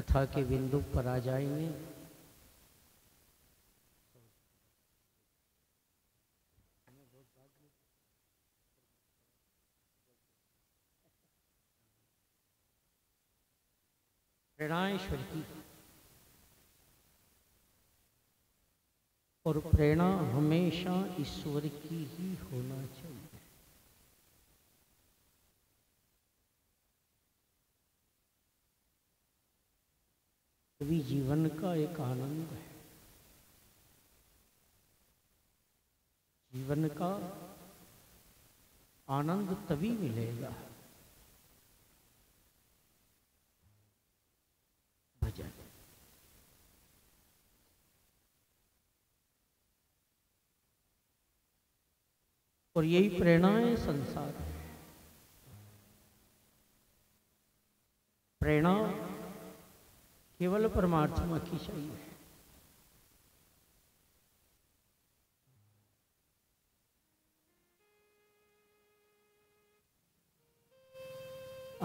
कथा के बिंदु पर आ जाएंगे। प्रेरणा ईश्वर की, और प्रेरणा हमेशा ईश्वर की ही होना चाहिए। तभी जीवन का एक आनंद है। जीवन का आनंद तभी मिलेगा भजन। और यही प्रेरणा है संसार है। प्रेरणा केवल परमात्मा की चाहिए।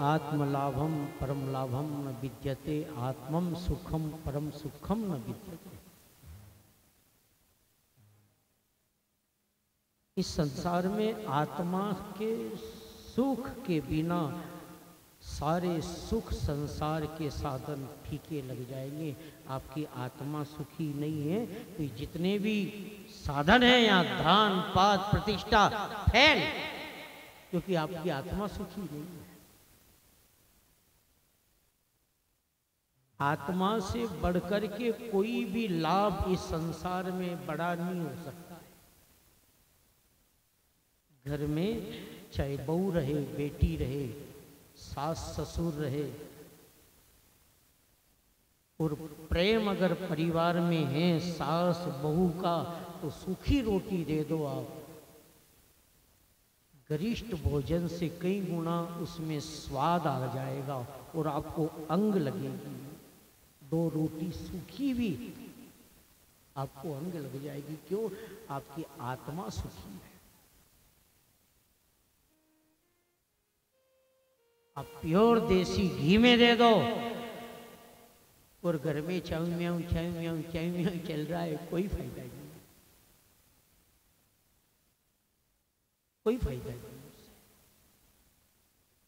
आत्मलाभम परम लाभम न विद्यते, आत्मम सुखम परम सुखम न विद्यते। इस संसार में आत्मा के सुख के बिना सारे सुख संसार के साधन फीके लग जाएंगे। आपकी आत्मा सुखी नहीं है तो जितने भी साधन हैं यहाँ धन पद प्रतिष्ठा फैल, क्योंकि आपकी आत्मा सुखी नहीं है। आत्मा से बढ़कर के कोई भी लाभ इस संसार में बड़ा नहीं हो सकता है। घर में चाहे बहू रहे, बेटी रहे, सास ससुर रहे, और प्रेम अगर परिवार में है सास बहू का, तो सूखी रोटी दे दो आप, गरिष्ठ भोजन से कई गुना उसमें स्वाद आ जाएगा और आपको अंग लगेगी। दो रोटी सूखी भी आपको अंग लग जाएगी। क्यों? आपकी आत्मा सुखी है। आप प्योर देसी घी में दे दो और घर में चाऊ म्याऊ चल रहा है, कोई फायदा नहीं, कोई फायदा नहीं।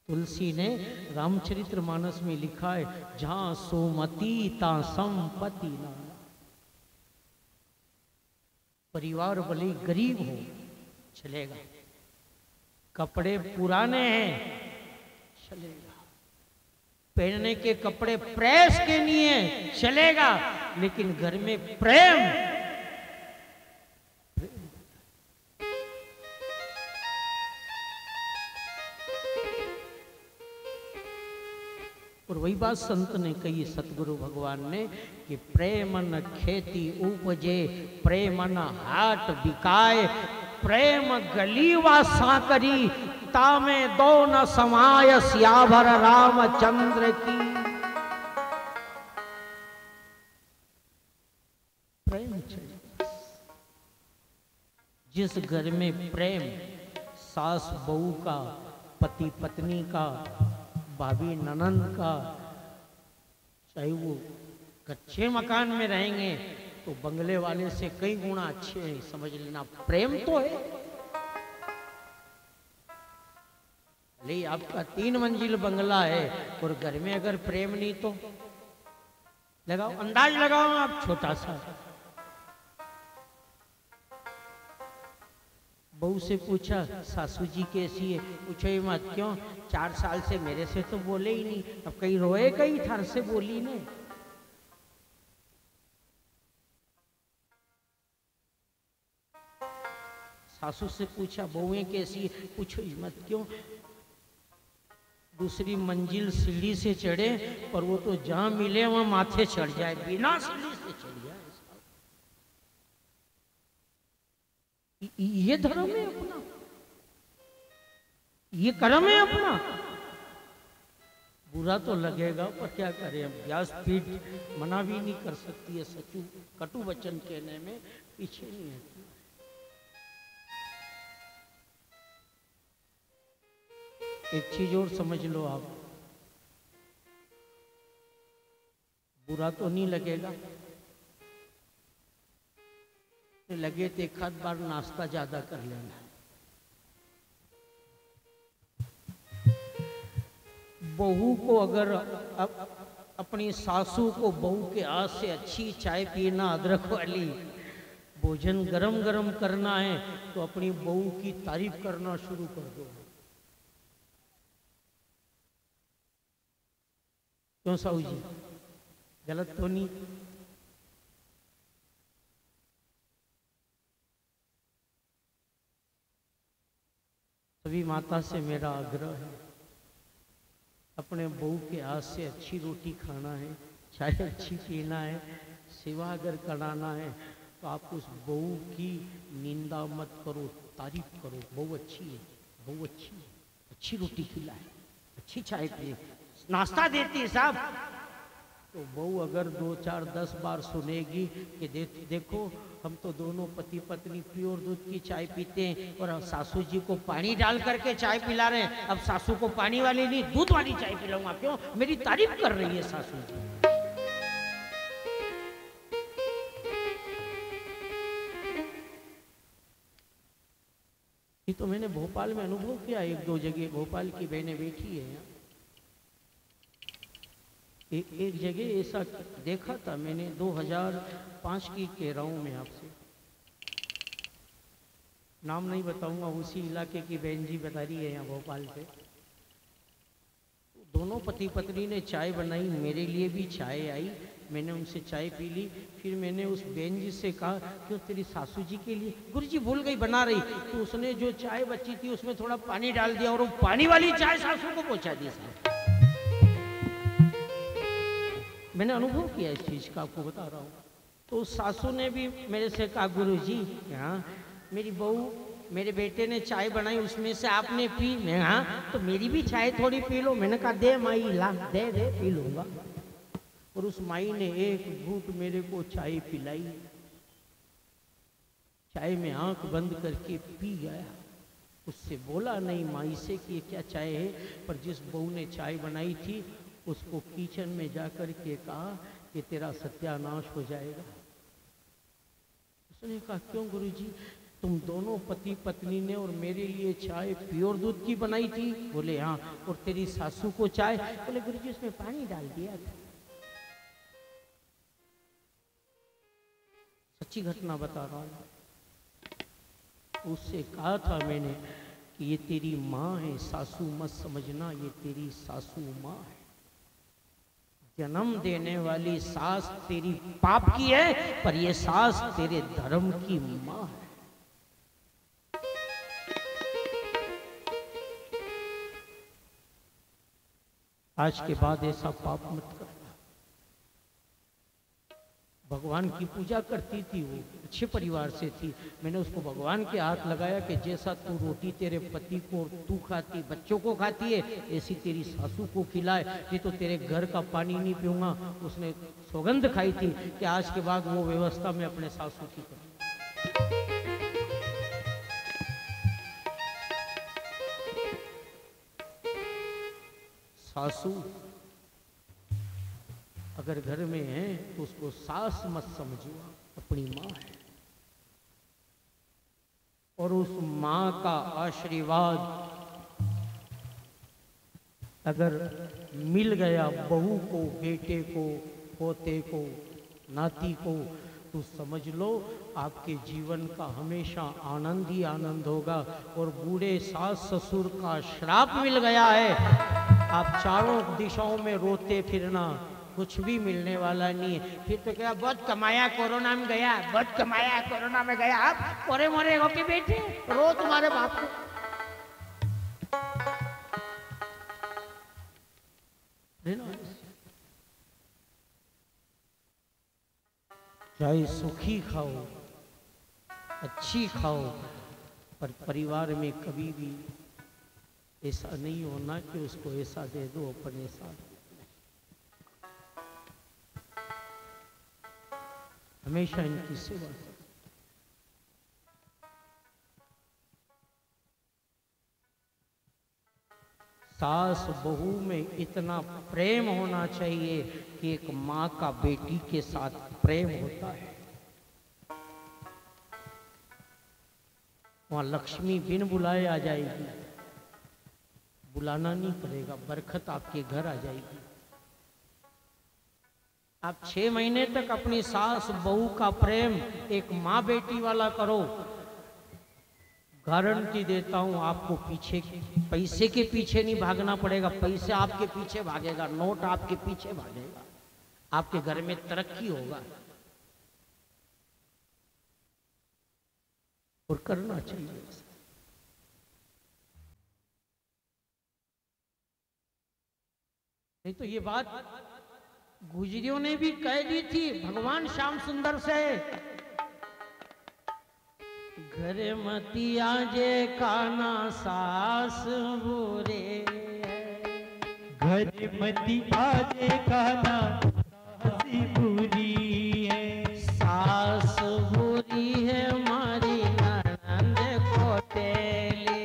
तुलसी ने रामचरितमानस में लिखा है, जहां सोमती ता संपत्ति ना। परिवार भले गरीब हो चलेगा, कपड़े पुराने हैं चलेगा, पहनने के कपड़े प्रेस के नहीं है चलेगा, लेकिन घर में प्रेम। और वही बात संत ने कही, सतगुरु भगवान ने, कि प्रेम न खेती उपजे, प्रेम न हाट बिकाए, प्रेम गली वा साकरी, तामे दो न समाय सियाभर रामचंद्र की। प्रेम चाहिए। जिस घर में प्रेम, सास बहू का, पति पत्नी का, भाभी ननंद का, चाहे वो कच्चे मकान में रहेंगे तो बंगले वाले से कई गुना अच्छे हैं, समझ लेना। प्रेम तो है। ले आपका 3 मंजिल बंगला है और घर में अगर प्रेम नहीं तो लगाओ, अंदाज लगाओ आप छोटा सा। बहू से पूछा, सासू जी कैसी है? पूछो ही मत, क्यों? 4 साल से मेरे से तो बोले ही नहीं, अब कहीं रोए, कहीं थर से बोली ने। सासू से पूछा, बहुएं कैसी है? पूछो ही मत, क्यों? दूसरी मंजिल सीढ़ी से चढ़े पर वो तो जहां मिले वहां माथे चढ़ जाए, बिना सीढ़ी से चढ़ जाए। ये धर्म है अपना, ये कर्म है अपना। बुरा तो लगेगा पर क्या करें, हम व्यासपीठ मना भी नहीं कर सकती है, सचू कटु वचन कहने में पीछे नहीं है। एक चीज और समझ लो आप, बुरा तो नहीं लगेगा? लगे तो एक आध बार नाश्ता ज्यादा कर लेना। बहू को अगर अपनी सासू को बहू के हाथ से अच्छी चाय पीना, अदरक वाली, भोजन गरम गरम करना है तो अपनी बहू की तारीफ करना शुरू कर दो। क्यों साहू जी, गलत तो नहीं? सभी माता से मेरा आग्रह है, अपने बहू के हाथ से अच्छी रोटी खाना है, चाय अच्छी पीना है, सेवा अगर कराना है तो आप उस बहू की निंदा मत करो, तारीफ करो। बहू अच्छी है, बहू अच्छी है, अच्छी रोटी खिलाए, अच्छी चाय पिए, नाश्ता देती है साहब। तो बहू अगर 2, 4, 10 बार सुनेगी कि देखो हम तो दोनों पति पत्नी प्योर दूध की चाय पीते हैं और हम सासू जी को पानी डाल करके चाय पिला रहे हैं, अब सासू को पानी वाली नहीं दूध वाली चाय पिलाऊंगा, क्यों? मेरी तारीफ कर रही है सासू जी। ये तो मैंने भोपाल में अनुभव किया, 1-2 जगह भोपाल की बहनें बैठी है यहाँ। एक जगह ऐसा देखा था मैंने, 2005 की कह रहा हूँ मैं आपसे, नाम नहीं बताऊंगा, उसी इलाके की बहन जी बता रही है यहाँ भोपाल से। दोनों पति पत्नी ने चाय बनाई, मेरे लिए भी चाय आई, मैंने उनसे चाय पी ली। फिर मैंने उस बहन जी से कहा क्यों तेरी सासू जी के लिए? गुरुजी भूल गई बना रही, तो उसने जो चाय बची थी उसमें थोड़ा पानी डाल दिया और वो पानी वाली चाय सासू को पहुंचा दी। मैंने अनुभव किया इस चीज का, आपको बता रहा हूँ। तो सासू ने भी मेरे से कहा गुरुजी, हाँ मेरी बहू, मेरे बेटे ने चाय बनाई उसमें से आपने पी, मैं हाँ तो मेरी भी चाय थोड़ी पी लो। मैंने कहा दे माई, ला दे दे पी लूंगा। और उस माई ने एक घूंट मेरे को चाय पिलाई, चाय में आंख बंद करके पी गया। उससे बोला नहीं माई से कि ये क्या चाय है, पर जिस बहू ने चाय बनाई थी उसको किचन में जाकर के कहा कि तेरा सत्यानाश हो जाएगा। उसने कहा क्यों गुरुजी? तुम दोनों पति पत्नी ने और मेरे लिए चाय प्योर दूध की बनाई थी? बोले हाँ। और तेरी सासू को चाय? बोले गुरुजी उसमें पानी डाल दिया था। सच्ची घटना बता रहा हूं। उससे कहा था मैंने कि ये तेरी माँ है, सासू मत समझना, ये तेरी सासू माँ है। जन्म देने वाली सास तेरी पाप की है, पर ये सास तेरे धर्म की माँ है। आज के बाद ऐसा पाप मत करना। भगवान की पूजा करती थी, वो अच्छे परिवार से थी। मैंने उसको भगवान के हाथ लगाया कि जैसा तू रोटी तेरे पति को तू खाती, बच्चों को खाती है, ऐसी तेरी सासू को खिलाए, नहीं तो तेरे घर का पानी नहीं पीऊंगा। उसने सौगंध खाई थी कि आज के बाद वो व्यवस्था में अपने सासू की करूँ। सासू अगर घर में है तो उसको सास मत समझो, अपनी माँ है। और उस माँ का आशीर्वाद अगर मिल गया बहू को, बेटे को, पोते को, नाती को, तो समझ लो आपके जीवन का हमेशा आनंद ही आनंद होगा। और बूढ़े सास ससुर का श्राप मिल गया है, आप चारों दिशाओं में रोते फिरना, कुछ भी मिलने वाला नहीं है। फिर तो क्या बहुत कमाया कोरोना में गया, बहुत कमाया कोरोना में गया, आप कोरे मोरे होके बैठे रो तुम्हारे बाप को। चाहे सुखी खाओ, अच्छी खाओ, पर परिवार में कभी भी ऐसा नहीं होना कि उसको ऐसा दे दो अपने साथ। हमेशा इनकी सेवा करो। सास बहू में इतना प्रेम होना चाहिए कि एक माँ का बेटी के साथ प्रेम होता है। वहां लक्ष्मी बिन बुलाए आ जाएगी, बुलाना नहीं पड़ेगा, बरकत आपके घर आ जाएगी। आप 6 महीने तक अपनी सास बहू का प्रेम एक माँ बेटी वाला करो, गारंटी देता हूं आपको पीछे पैसे के पीछे नहीं भागना पड़ेगा, पैसे आपके पीछे भागेगा, नोट आपके पीछे भागेगा, आपके घर में तरक्की होगा। और करना चाहिए। नहीं तो ये बात गुजरियों ने भी कह दी थी भगवान श्याम सुंदर से, घर मती आजे काना सास बुरे, घर मती आजे काना सासी बुरी है, सास बुरी है मारी ननद कोटेली,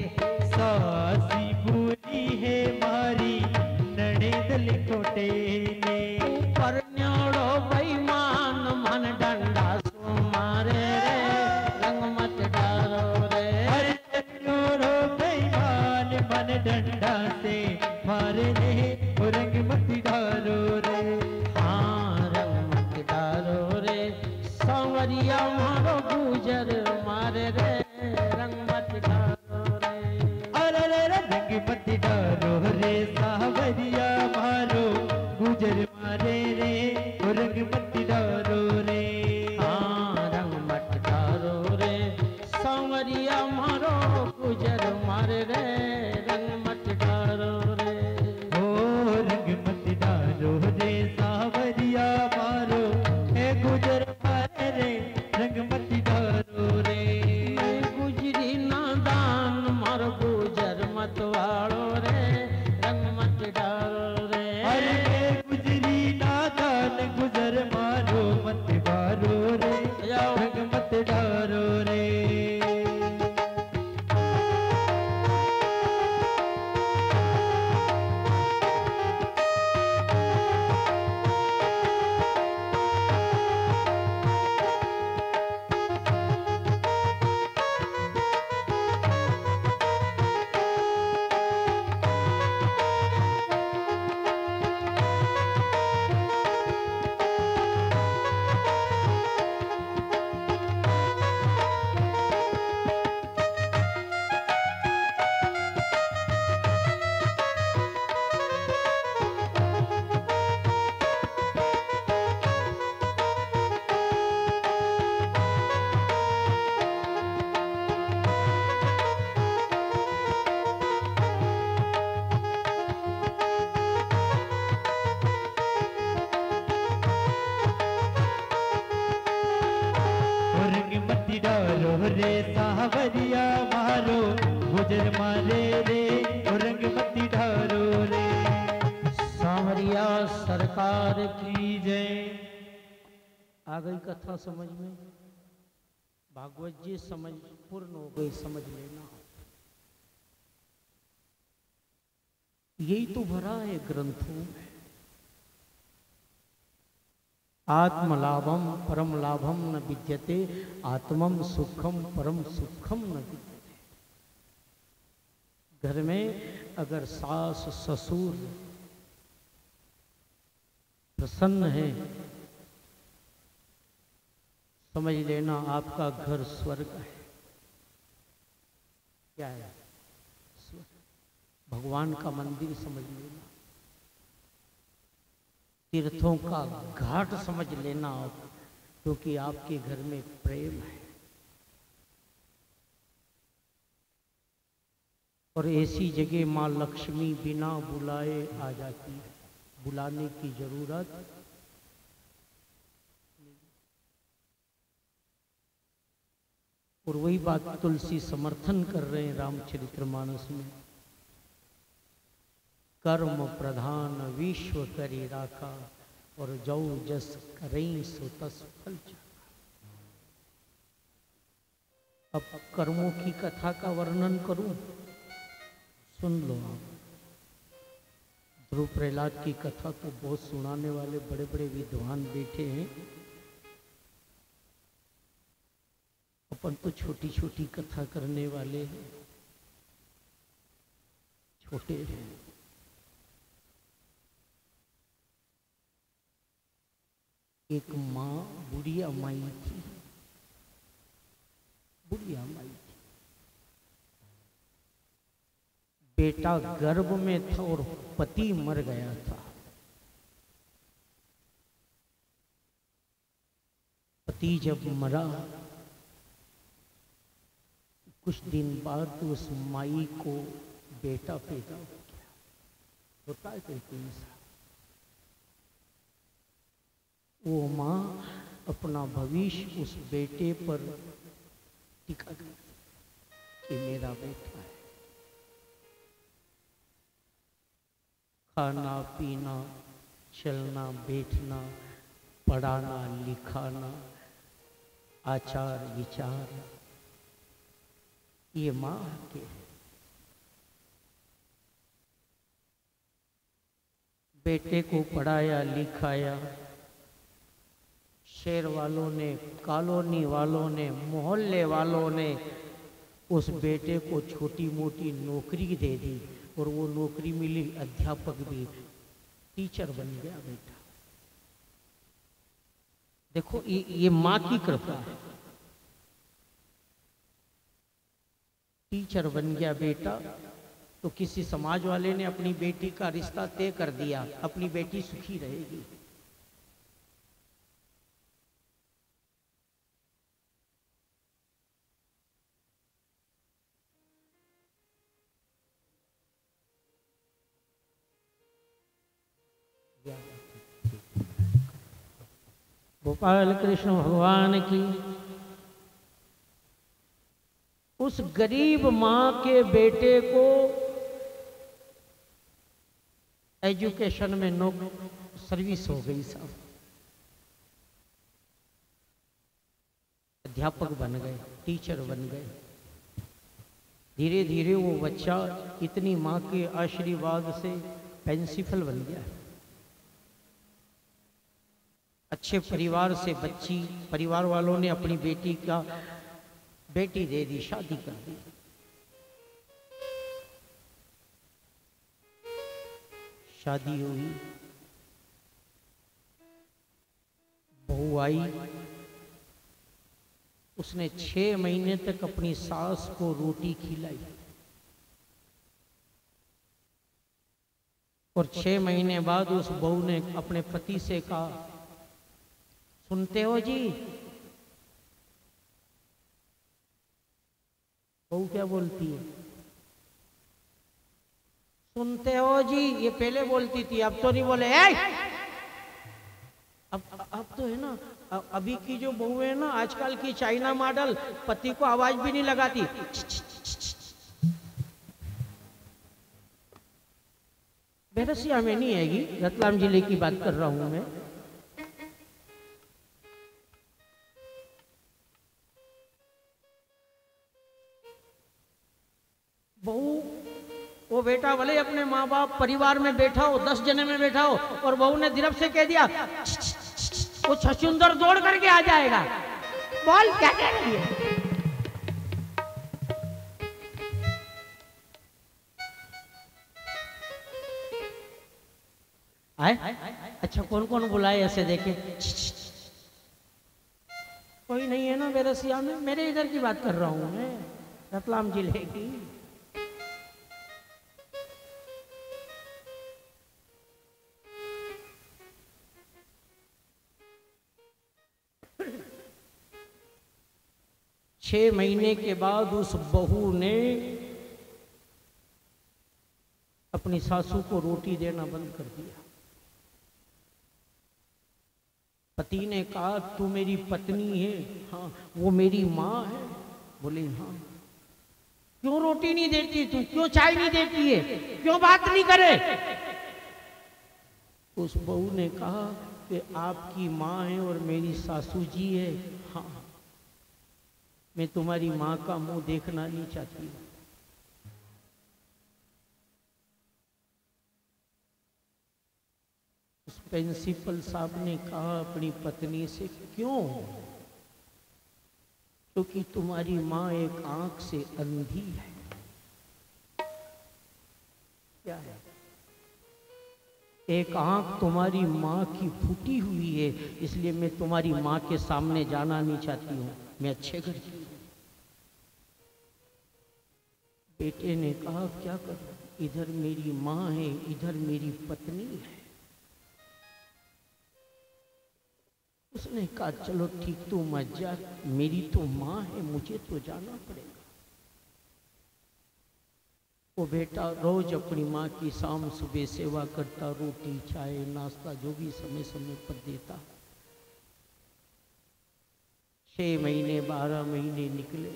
सासी बुरी है मारी नणेदल कोटेले, ऊपर न्योड़ो बेईमान मन डंडा सु मारे रे, रंग मत डालो रे, अरे न्योड़ो बेईमान मन डंडा से मारे रे, रंग मत डालो रे, हाँ रंग मत डालो रे, सांवरिया मारो गुजर मारे रे, रंग मत डालो रे, अरे रंग मत डालो रे, सावरिया मारो गुजर मारे रे, रंग मत डालो रे, हाँ रंग मत डालो रे, सांवरिया मारो गुजर मारे रे, रंग मत डालो रे, ओ रंग मत डालो रे, सावरिया मारो ए गुजर मारे रे, रंग मत डालो रे, मैं गुजरी नादान मारो गुजर मत वालो रे, रंग मत डालो रे, अरे मैं गुजरी नादान गुजर मारो मत मारो रे, जाओ। रंग मत डालो रे, रंग मत डालो रे, सावरिया मारो गुजर मारे रे, रंग मत डालो रे, सांवरिया सरकार की की जय। आ गई कथा समझ में? भागवत जी समझ पूर्ण हो गई, समझ लेना। यही तो भरा है ग्रंथों में, आत्मलाभम परम लाभम न विद्यते, आत्मम सुखम परम सुखम न विद्यते। घर में अगर सास ससुर प्रसन्न है, समझ लेना आपका घर स्वर्ग है। क्या है? स्वर्ग, भगवान का मंदिर समझ लेना, तीर्थों का घाट समझ लेना आप, क्योंकि आपके घर में प्रेम है। और ऐसी जगह माँ लक्ष्मी बिना बुलाए आ जाती है, बुलाने की जरूरत नहीं। और वही बात तुलसी समर्थन कर रहे हैं रामचरितमानस में, कर्म प्रधान विश्व करी राखा, और जौ जस करई सो तस फल चाखा। अब कर्मों की कथा का वर्णन करूं, सुन लो आप। गुरु प्रहलाद की कथा को बहुत सुनाने वाले बड़े बड़े विद्वान बैठे हैं। अपन तो छोटी छोटी कथा करने वाले हैं, छोटे हैं। एक माँ बुढ़िया माई थी, बुढ़िया माई थी। बेटा गर्भ में था और पति मर गया था। पति जब मरा कुछ दिन बाद उस माई को बेटा पैदा हो गया। होता है कोई ऐसा। वो माँ अपना भविष्य उस बेटे पर टिका गई कि मेरा बेटा है। खाना पीना, चलना बैठना, पढ़ाना लिखाना, आचार विचार, ये माँ के है। बेटे को पढ़ाया लिखाया, शहर वालों ने, कॉलोनी वालों ने, मोहल्ले वालों ने उस बेटे को छोटी मोटी नौकरी दे दी और वो नौकरी मिली, अध्यापक भी, टीचर बन गया बेटा। देखो ये माँ की कृपा है। टीचर बन गया बेटा तो किसी समाज वाले ने अपनी बेटी का रिश्ता तय कर दिया, अपनी बेटी सुखी रहेगी। गोपाल कृष्ण भगवान की। उस गरीब मां के बेटे को एजुकेशन में सर्विस हो गई साहब, अध्यापक बन गए, टीचर बन गए। धीरे धीरे वो बच्चा इतनी मां के आशीर्वाद से प्रिंसिपल बन गया। अच्छे परिवार से बच्ची, परिवार वालों ने अपनी बेटी दे दी, शादी कर दी। शादी हुई, बहू आई। उसने 6 महीने तक अपनी सास को रोटी खिलाई और 6 महीने बाद उस बहू ने अपने पति से कहा, सुनते हो जी? बहू क्या बोलती है? सुनते हो जी? ये पहले बोलती थी, अब तो नहीं बोले। अब तो है ना, अभी की जो बहू है ना, आजकल की चाइना मॉडल, पति को आवाज भी नहीं लगाती। बेरसिया में नहीं आएगी, रतलाम जिले की बात कर रहा हूं मैं। बहू, वो बेटा भले अपने माँ बाप परिवार में बैठा हो, 10 जने में बैठा हो, और बहू ने दिरफ से कह दिया, वो छछुंदर दौड़ करके आ जाएगा। बोल क्या कह रही है? आए? अच्छा, कौन कौन बुलाए ऐसे देखे? कोई नहीं है ना बेरसिया में। मेरे इधर की बात कर रहा हूं मैं, रतलाम जिले की। छह महीने के बाद उस बहू ने अपनी सासू को रोटी देना बंद कर दिया। पति ने कहा, तू मेरी पत्नी है? हाँ। वो मेरी माँ है? बोले हाँ। क्यों रोटी नहीं देती तू? क्यों चाय नहीं देती है? क्यों बात नहीं करे? उस बहू ने कहा कि आपकी माँ है और मेरी सासू जी है। हाँ, मैं तुम्हारी माँ का मुंह देखना नहीं चाहती। उस प्रिंसिपल साहब ने कहा अपनी पत्नी से, क्यों? क्योंकि तुम्हारी माँ एक आंख से अंधी है। क्या है? एक आंख तुम्हारी माँ की फूटी हुई है, इसलिए मैं तुम्हारी माँ के सामने जाना नहीं चाहती हूँ, मैं अच्छे घर की हूँ। बेटे ने कहा, क्या करूं, इधर मेरी माँ है, इधर मेरी पत्नी है। उसने कहा, चलो ठीक, तू मत जा, मेरी तो माँ है, मुझे तो जाना पड़ेगा। वो बेटा रोज अपनी माँ की शाम सुबह सेवा करता, रोटी चाय नाश्ता जो भी समय समय पर देता। 6 महीने 12 महीने निकले।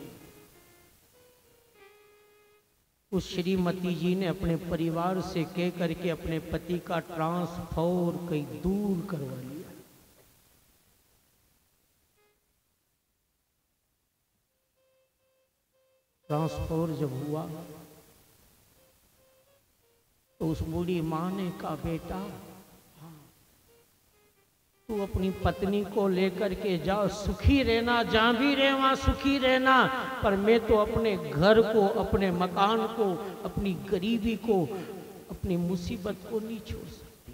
उस श्रीमती जी ने अपने परिवार से कह करके अपने पति का ट्रांसफर कहीं दूर करवा लिया। ट्रांसफर जब हुआ तो उस बूढ़ी माँ ने कहा, बेटा तू अपनी पत्नी को लेकर के जा, सुखी रहना, जहां भी रहे वहां सुखी रहना, पर मैं तो अपने घर को, अपने मकान को, अपनी गरीबी को, अपनी मुसीबत को नहीं छोड़ सकती।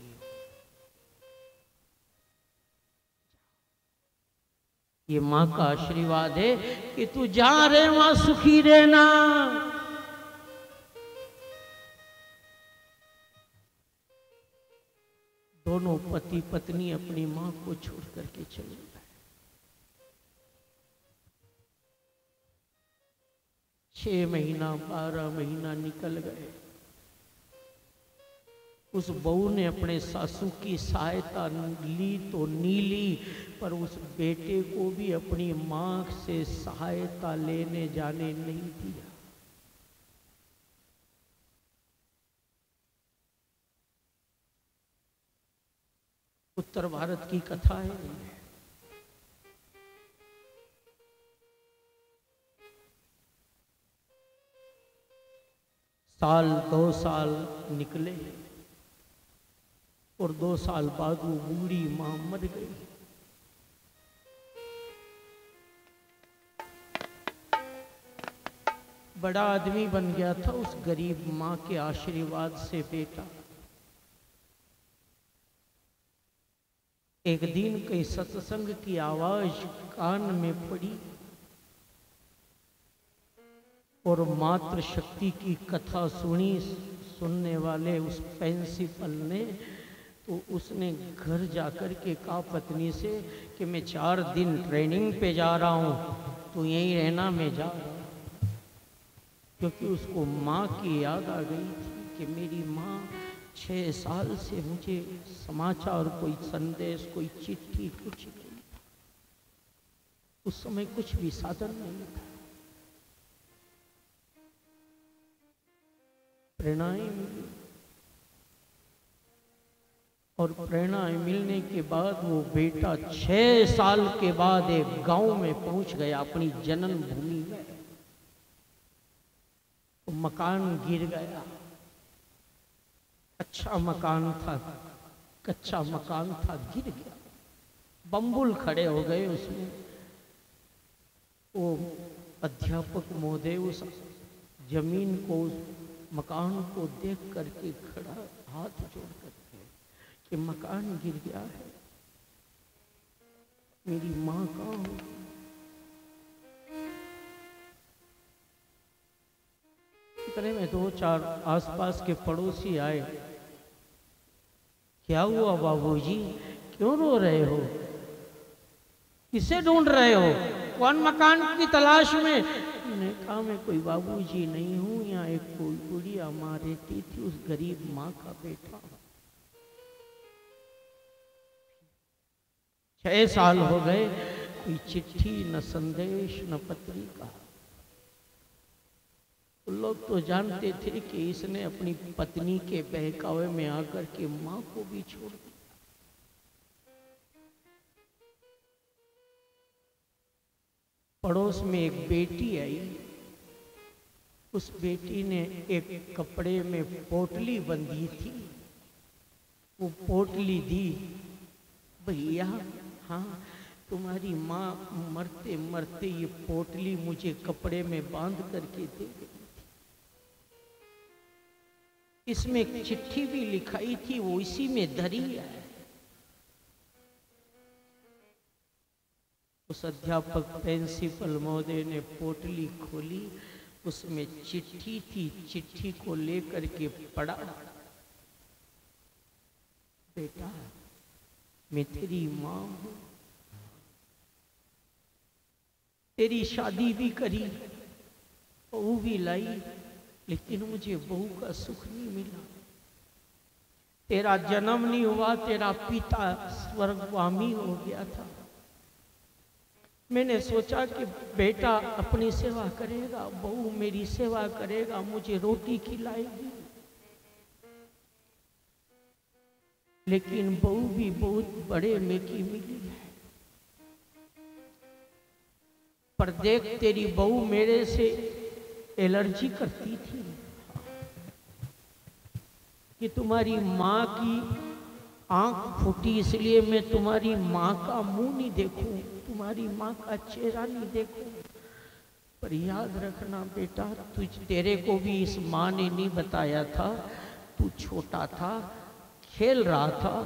ये माँ का आशीर्वाद है कि तू जहां रहे वहां सुखी रहना। दोनों पति पत्नी अपनी मां को छोड़ करके चले गए। 6 महीना 12 महीना निकल गए। उस बहू ने अपने सासू की सहायता ली तो नी ली, पर उस बेटे को भी अपनी मां से सहायता लेने जाने नहीं दिया। उत्तर भारत की कथा है। साल 2 साल निकले और 2 साल बाद वो बूढ़ी मां मर गई। बड़ा आदमी बन गया था उस गरीब मां के आशीर्वाद से बेटा। एक दिन कई सत्संग की आवाज कान में पड़ी और मातृ शक्ति की कथा सुनने वाले उस प्रिंसिपल ने, तो उसने घर जाकर के कहा पत्नी से कि मैं 4 दिन ट्रेनिंग पे जा रहा हूँ, तो यहीं रहना, मैं जा रहा हूँ। क्योंकि उसको माँ की याद आ गई थी कि मेरी माँ 6 साल से मुझे समाचार, कोई संदेश, कोई चिट्ठी, कुछ नहीं था। उस समय कुछ भी साधन नहीं था। प्रेरणाएं मिली और प्रेरणाएं मिलने के बाद वो बेटा 6 साल के बाद एक गांव में पहुंच गया, अपनी जन्म भूमि में। तो मकान गिर गया। अच्छा मकान था, कच्चा मकान था, गिर गया। बम्बुल खड़े हो गए उसमें। वो अध्यापक महोदय उस जमीन को, उस मकान को देख करके खड़ा, हाथ जोड़ करके कि मकान गिर गया है, मेरी माँ कहाँ होगी? इतने में 2-4 आसपास के पड़ोसी आए। क्या हुआ बाबूजी, क्यों रो रहे हो? किसे ढूंढ रहे हो? कौन मकान की तलाश में? मैंने कहा मैं कोई बाबूजी नहीं हूँ, यहाँ एक कोई बुढ़िया माँ रहती थी, उस गरीब माँ का बेटा। 6 साल हो गए, कोई चिट्ठी न संदेश न पत्रिका। लोग तो जानते थे कि इसने अपनी पत्नी के बहकावे में आकर के माँ को भी छोड़ दिया। पड़ोस में एक बेटी आई। उस बेटी ने एक कपड़े में पोटली बंधी थी वो पोटली दी। भैया हाँ, तुम्हारी माँ मरते मरते ये पोटली मुझे कपड़े में बांध करके दे गई थी। इसमें एक चिट्ठी भी लिखाई थी, वो इसी में धरी है। उस अध्यापक प्रिंसिपल महोदय ने पोटली खोली, उसमें चिट्ठी थी। चिट्ठी को लेकर के पढ़ा। बेटा, मैं तेरी माँ हूं, तेरी शादी भी करी, बहू भी लाई, लेकिन मुझे बहू का सुख नहीं मिला। तेरा जन्म नहीं हुआ, तेरा पिता स्वर्गगामी हो गया था। मैंने सोचा कि बेटा अपनी सेवा करेगा, बहू मेरी सेवा करेगा, मुझे रोटी खिलाएगी। लेकिन बहू भी बहुत बड़े में की मिली है। पर देख, तेरी बहू मेरे से एलर्जी करती थी कि तुम्हारी माँ की आंख फूटी, इसलिए मैं तुम्हारी माँ का मुंह नहीं देखूं, तुम्हारी माँ का चेहरा नहीं देखूं। पर याद रखना बेटा, तेरे को भी इस माँ ने नहीं बताया था। तू छोटा था, खेल रहा था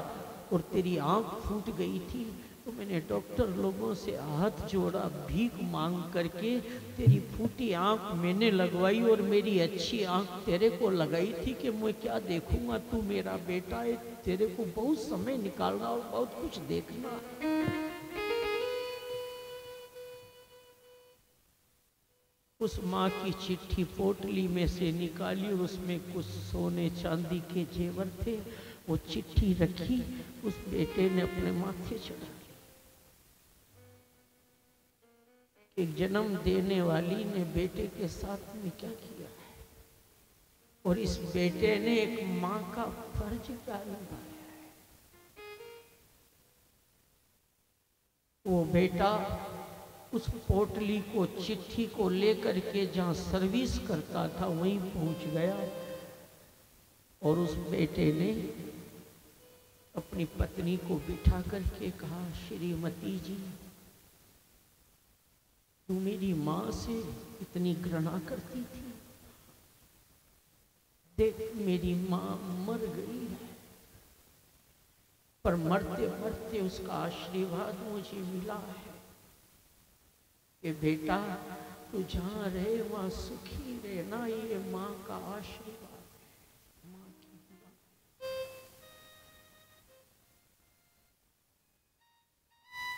और तेरी आंख फूट गई थी। तो मैंने डॉक्टर लोगों से हाथ जोड़ा, भीख मांग करके तेरी फूटी आंख मैंने लगवाई और मेरी अच्छी आंख तेरे को लगाई थी कि मैं क्या देखूंगा, तू मेरा बेटा है, तेरे को बहुत समय निकालना और बहुत कुछ देखना। उस माँ की चिट्ठी पोटली में से निकाली और उसमें कुछ सोने चांदी के जेवर थे। वो चिट्ठी रखी, उस बेटे ने अपने माथे चढ़ा। एक जन्म देने वाली ने बेटे के साथ में क्या किया, और इस बेटे ने एक माँ का फर्ज क्या निभाया है। वो बेटा उस पोटली को, चिट्ठी को लेकर के जहाँ सर्विस करता था वहीं पहुंच गया, और उस बेटे ने अपनी पत्नी को बिठा करके कहा, श्रीमती जी, तू मेरी माँ से इतनी घृणा करती थी, देख मेरी माँ मर गई है, पर मरते मरते उसका आशीर्वाद मुझे मिला है कि बेटा तू जहाँ रहे वहाँ सुखी रहना, ये माँ का आशीर्वाद है, माँ की दुआ।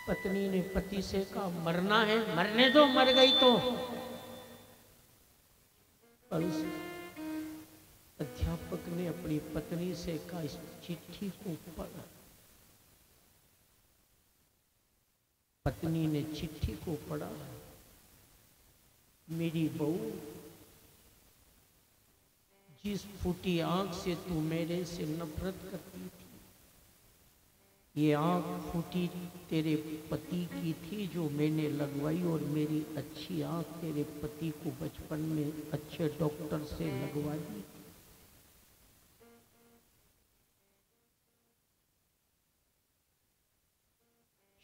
पत्नी ने पति से कहा, मरना है मरने दो, मर गई तो। और उस अध्यापक ने अपनी पत्नी से कहा, इस चिट्ठी को पढ़। पत्नी ने चिट्ठी को पढ़ा। मेरी बहू, जिस फूटी आंख से तू मेरे से नफरत करती थी, ये आंख फूटी तेरे पति की थी जो मैंने लगवाई, और मेरी अच्छी आंख तेरे पति को बचपन में अच्छे डॉक्टर से लगवा दी।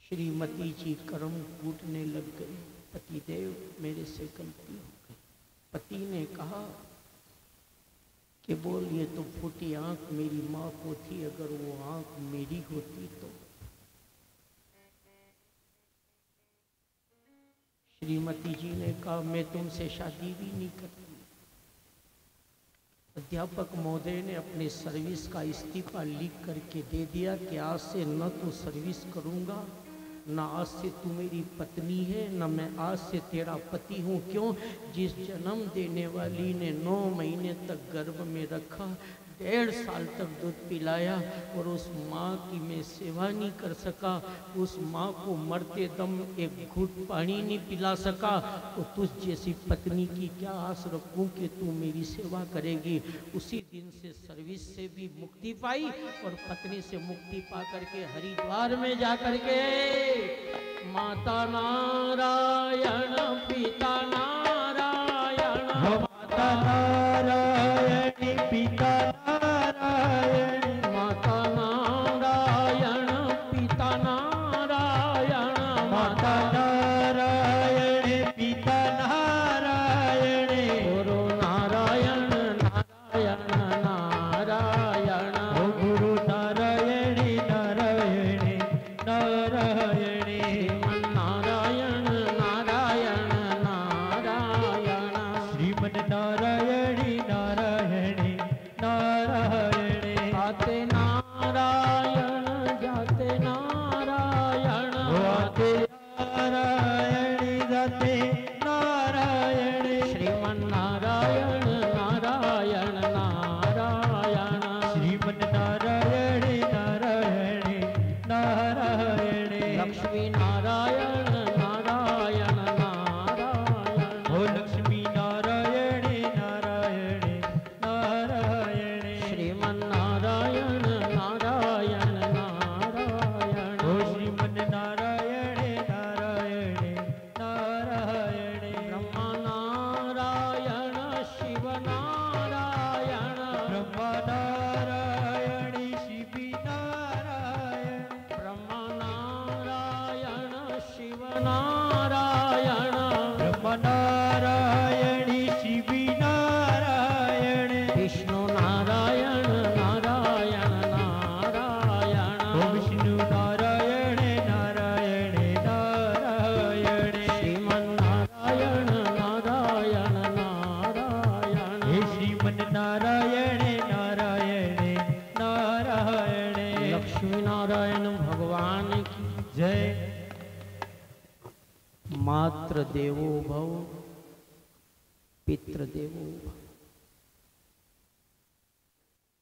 श्रीमती जी कर्म कूटने लग गए। पतिदेव, मेरे से गलती हो गई। पति ने कहा कि बोल, ये तो फूटी आंख मेरी माँ को थी, अगर वो आंख मेरी होती तो। श्रीमती जी ने कहा, मैं तुमसे शादी भी नहीं करती। अध्यापक महोदय ने अपने सर्विस का इस्तीफा लिख करके दे दिया कि आज से न तो सर्विस करूंगा, ना आज से तू मेरी पत्नी है, न मैं आज से तेरा पति हूँ। क्यों? जिस जन्म देने वाली ने 9 महीने तक गर्भ में रखा, 1.5 साल तक दूध पिलाया, और उस माँ की मैं सेवा नहीं कर सका, उस माँ को मरते दम एक घूंट पानी नहीं पिला सका, तो तुझ जैसी पत्नी की क्या आस रखूं कि तू मेरी सेवा करेगी। उसी दिन से सर्विस से भी मुक्ति पाई, और पत्नी से मुक्ति पा करके हरिद्वार में जा करके माता नारायण पिता नारायण, माता नारायण पिता नारायण, माता नारायण देवी नारायण नारायण नारायण। ओ लक्ष्मी नारायण नारायण नारायण। श्रीमन नारायण नारायण नारायण। ओ श्रीमन नारायण नारायण नारायण। ब्रह्मा नारायण शिव नारायण। ब्रह्मा नारायण शिव नारायण। ब्रह्मा नारायण शिव नारायण। ब्रह्मा नारायण शिव नारायण। विष्णु नारायण नारायण नारायण। ओ विष्णु नारायण नारायण नारायण। श्रीमन नारायण नारायण नारायण। हे श्रीमन नारायण नारायण नारायण। लक्ष्मी नारायण भगवान की जय। मात्र देवो भव पितृ देवो भव।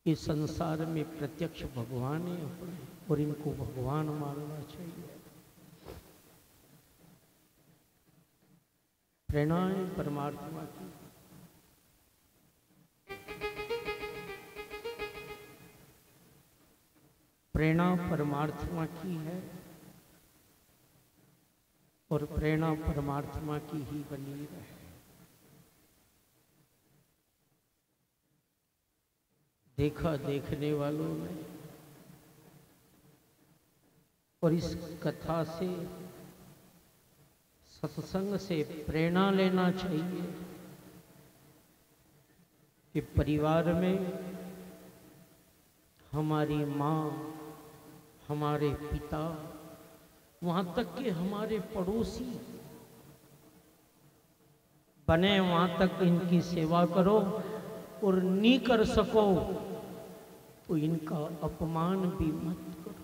इस संसार में प्रत्यक्ष भगवान है अपने, और इनको भगवान मानना चाहिए। प्रेरणाएं परमात्मा की। प्रेरणा परमात्मा की है, और प्रेरणा परमात्मा की ही बनी रहे। देखा देखने वालों ने, और इस कथा से सत्संग से प्रेरणा लेना चाहिए कि परिवार में हमारी माँ, हमारे पिता, वहाँ तक कि हमारे पड़ोसी बने, वहाँ तक इनकी सेवा करो, और नहीं कर सको तो इनका अपमान भी मत करो।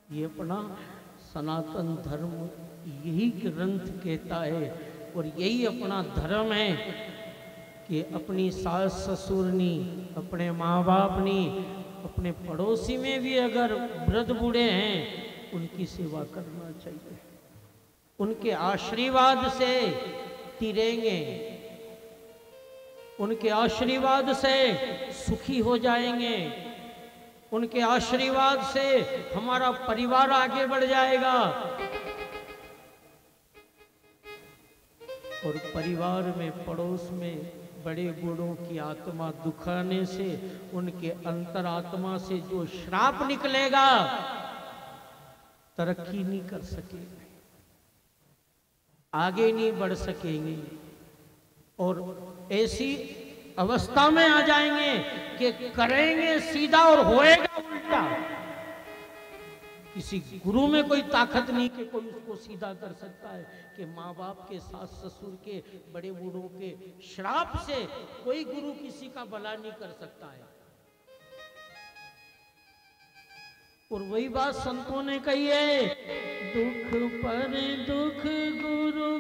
ये अपना सनातन धर्म यही ग्रंथ कहता है, और यही अपना धर्म है कि अपनी सास ससुर नी, अपने माँ बाप नी, अपने पड़ोसी में भी अगर वृद्ध बूढ़े हैं उनकी सेवा करना चाहिए। उनके आशीर्वाद से तिरेंगे, उनके आशीर्वाद से सुखी हो जाएंगे, उनके आशीर्वाद से हमारा परिवार आगे बढ़ जाएगा। और परिवार में, पड़ोस में बड़े बूढ़ों की आत्मा दुखाने से, उनके अंतरात्मा से जो श्राप निकलेगा, तरक्की नहीं कर सकेंगे, आगे नहीं बढ़ सकेंगे, और ऐसी अवस्था में आ जाएंगे कि करेंगे सीधा और होएगा उल्टा। किसी गुरु में कोई ताकत नहीं कि कोई उसको सीधा कर सकता है, कि माँ बाप के, सास ससुर के, बड़े बूढ़ों के श्राप से कोई गुरु किसी का भला नहीं कर सकता है। और वही बात संतों ने कही है, दुख पर दुख गुरु